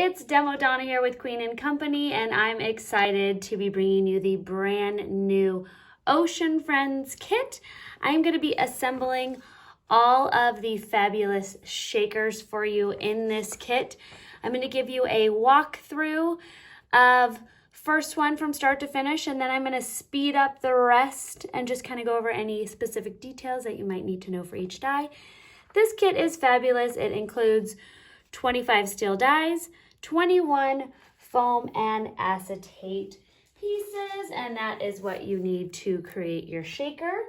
it's Demo Donna here with Queen & Company, and I'm excited to be bringing you the brand new Ocean Friends kit. I'm going to be assembling all of the fabulous shakers for you in this kit. I'm going to give you a walkthrough of first one from start to finish, and then I'm going to speed up the rest and just kind of go over any specific details that you might need to know for each die. This kit is fabulous. It includes 25 steel dies, 21 foam and acetate pieces, and that is what you need to create your shaker.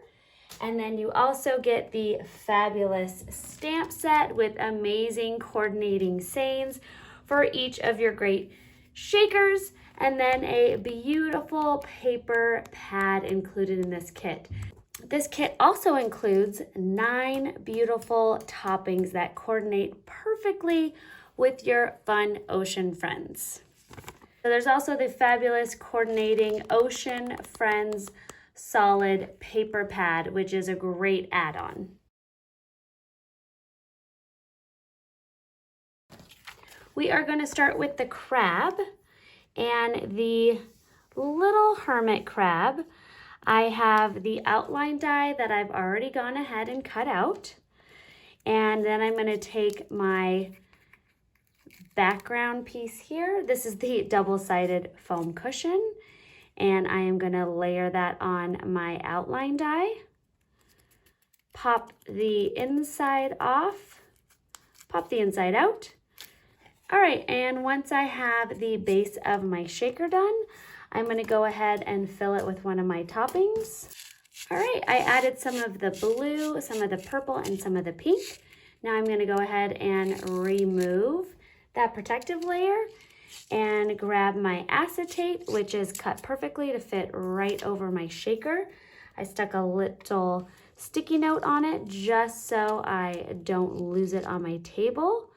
And then you also get the fabulous stamp set with amazing coordinating sayings for each of your great shakers, and then a beautiful paper pad included in this kit. This kit also includes 9 beautiful toppings that coordinate perfectly with your fun ocean friends. So there's also the fabulous coordinating Ocean Friends solid paper pad, which is a great add-on. We are going to start with the crab and the little hermit crab. I have the outline die that I've already gone ahead and cut out. And then I'm going to take my background piece here. This is the double-sided foam cushion. And I am going to layer that on my outline die. Pop the inside off. Pop the inside out. All right, and once I have the base of my shaker done, I'm going to go ahead and fill it with one of my toppings. All right, I added some of the blue, some of the purple, and some of the pink. Now I'm going to go ahead and remove that protective layer and grab my acetate, which is cut perfectly to fit right over my shaker. I stuck a little sticky note on it just so I don't lose it on my table.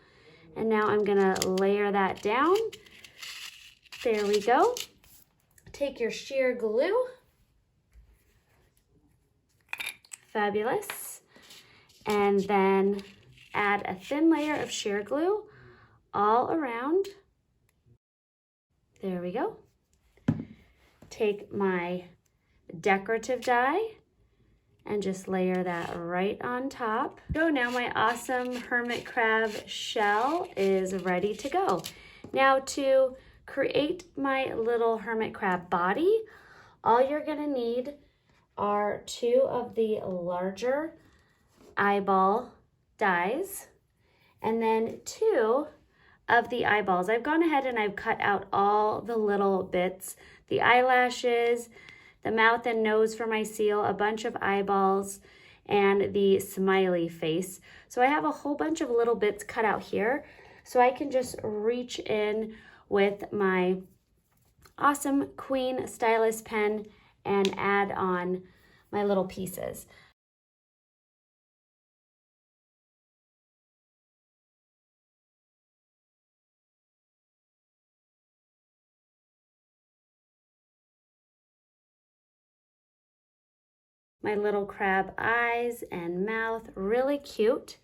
And now I'm going to layer that down. There we go. Take your sheer glue. Fabulous. And then add a thin layer of sheer glue all around. There we go. Take my decorative die and just layer that right on top. So now my awesome hermit crab shell is ready to go. Now to create my little hermit crab body, all you're gonna need are 2 of the larger eyeball dies and then 2 of the eyeballs. I've gone ahead and I've cut out all the little bits, the eyelashes, the mouth and nose for my seal, a bunch of eyeballs, and the smiley face. So I have a whole bunch of little bits cut out here, so I can just reach in with my awesome Queen stylus pen and add on my little pieces. My little crab eyes and mouth, really cute.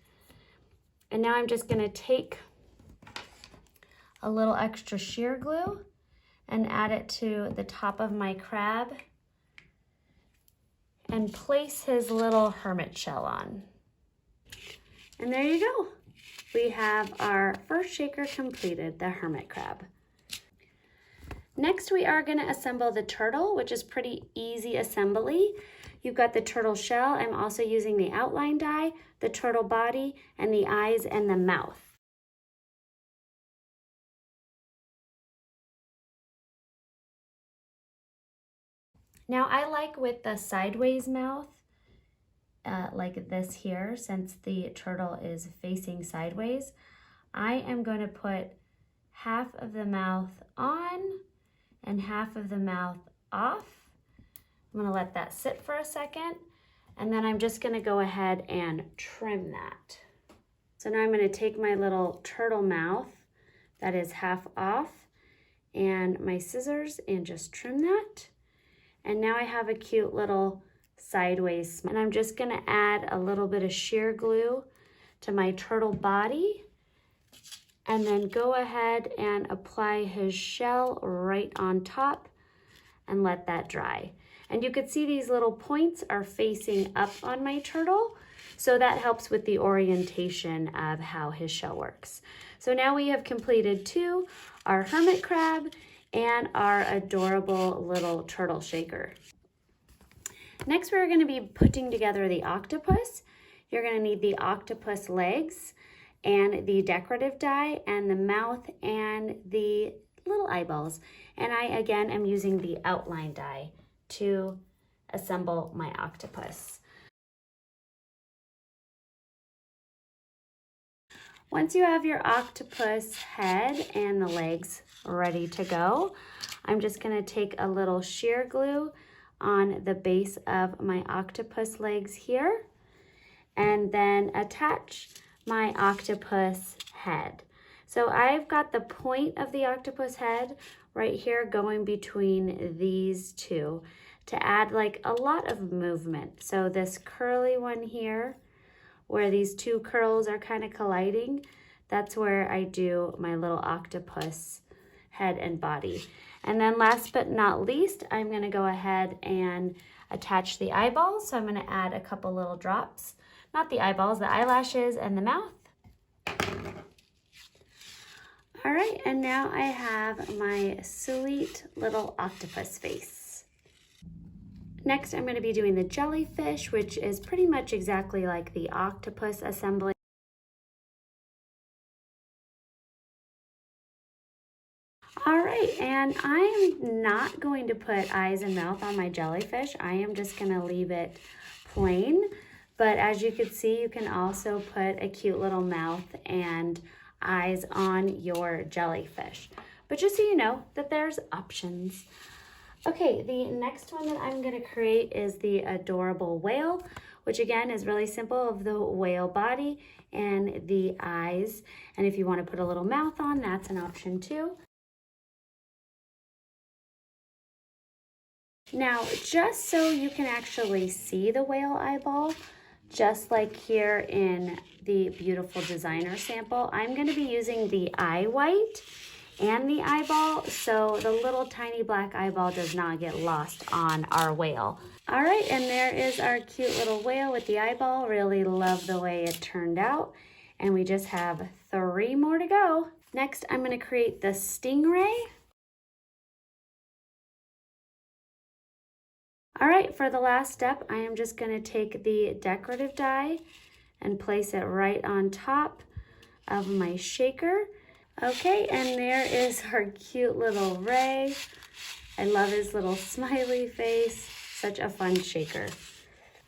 And now I'm just gonna take a little extra sheer glue and add it to the top of my crab and place his little hermit shell on. And there you go. We have our first shaker completed, the hermit crab. Next, we are gonna assemble the turtle, which is pretty easy assembly. You've got the turtle shell. I'm also using the outline die, the turtle body, and the eyes and the mouth. Now I like with the sideways mouth, like this here, since the turtle is facing sideways, I am going to put half of the mouth on and half of the mouth off. I'm going to let that sit for a second, and then I'm just going to go ahead and trim that. So now I'm going to take my little turtle mouth that is half off and my scissors and just trim that. And now I have a cute little sideways smile. And I'm just going to add a little bit of sheer glue to my turtle body and then go ahead and apply his shell right on top and let that dry. And you could see these little points are facing up on my turtle, so that helps with the orientation of how his shell works. So now we have completed two, our hermit crab and our adorable little turtle shaker. Next, we're going to be putting together the octopus. You're going to need the octopus legs and the decorative die and the mouth and the little eyeballs. And I, again, am using the outline die to assemble my octopus. Once you have your octopus head and the legs ready to go, I'm just going to take a little sheer glue on the base of my octopus legs here and then attach my octopus head. So I've got the point of the octopus head right here going between these two to add like a lot of movement. So this curly one here, where these two curls are kind of colliding, that's where I do my little octopus head and body. And then last but not least, I'm going to go ahead and attach the eyeballs. So I'm going to add a couple little drops, not the eyeballs, the eyelashes and the mouth. All right, and now I have my sweet little octopus face. Next, I'm going to be doing the jellyfish, which is pretty much exactly like the octopus assembly. All right, and I'm not going to put eyes and mouth on my jellyfish. I am just going to leave it plain. But as you can see, you can also put a cute little mouth and eyes on your jellyfish. But just so you know that there's options. Okay, the next one that I'm going to create is the adorable whale, which again is really simple, of the whale body and the eyes. And if you want to put a little mouth on, that's an option too. Now, just so you can actually see the whale eyeball, just like here in the beautiful designer sample, I'm going to be using the eye white and the eyeball, so the little tiny black eyeball does not get lost on our whale. All right, and there is our cute little whale with the eyeball. Really love the way it turned out. And we just have 3 more to go. Next, I'm going to create the stingray. All right, for the last step, I am just going to take the decorative die and place it right on top of my shaker. Okay, and there is our cute little ray. I love his little smiley face. Such a fun shaker.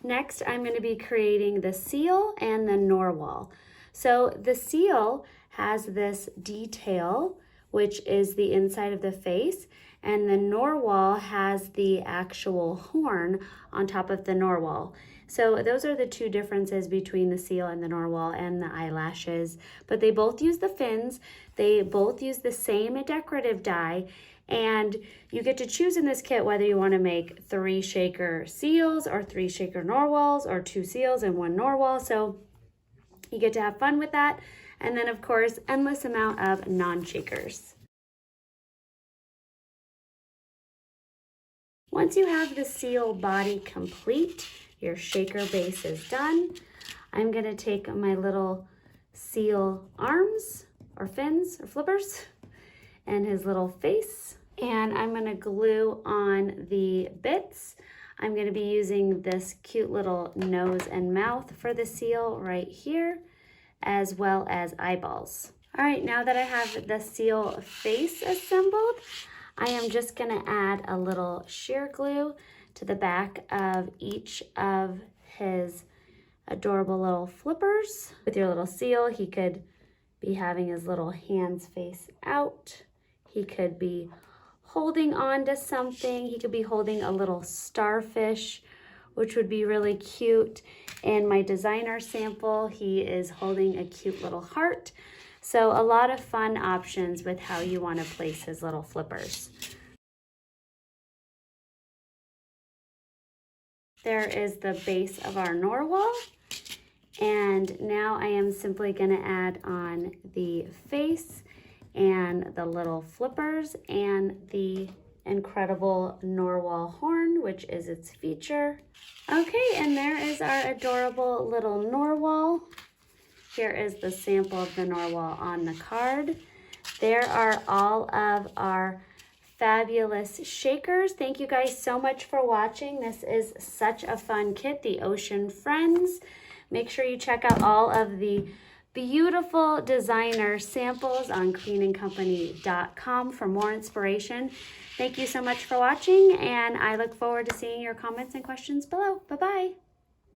Next, I'm going to be creating the seal and the narwhal. So the seal has this detail, which is the inside of the face, and the narwhal has the actual horn on top of the narwhal. So those are the two differences between the seal and the narwhal, and the eyelashes. But they both use the fins, they both use the same decorative die, and you get to choose in this kit whether you want to make 3 shaker seals or 3 shaker narwhals or 2 seals and 1 narwhal. So you get to have fun with that. And then of course, endless amount of non-shakers. Once you have the seal body complete, your shaker base is done. I'm going to take my little seal arms or fins or flippers and his little face, and I'm going to glue on the bits. I'm going to be using this cute little nose and mouth for the seal right here, as well as eyeballs. All right, now that I have the seal face assembled, I am just going to add a little sheer glue to the back of each of his adorable little flippers. With your little seal, he could be having his little hands face out. He could be holding on to something. He could be holding a little starfish, which would be really cute. In my designer sample, he is holding a cute little heart. So a lot of fun options with how you want to place his little flippers. There is the base of our narwhal, And now I am simply gonna add on the face and the little flippers and the incredible narwhal horn, which is its feature. Okay, and there is our adorable little narwhal. Here is the sample of the narwhal on the card. There are all of our fabulous shakers. Thank you guys so much for watching. This is such a fun kit, the Ocean Friends. Make sure you check out all of the beautiful designer samples on queenandcompany.com for more inspiration. Thank you so much for watching, and I look forward to seeing your comments and questions below. Bye-bye.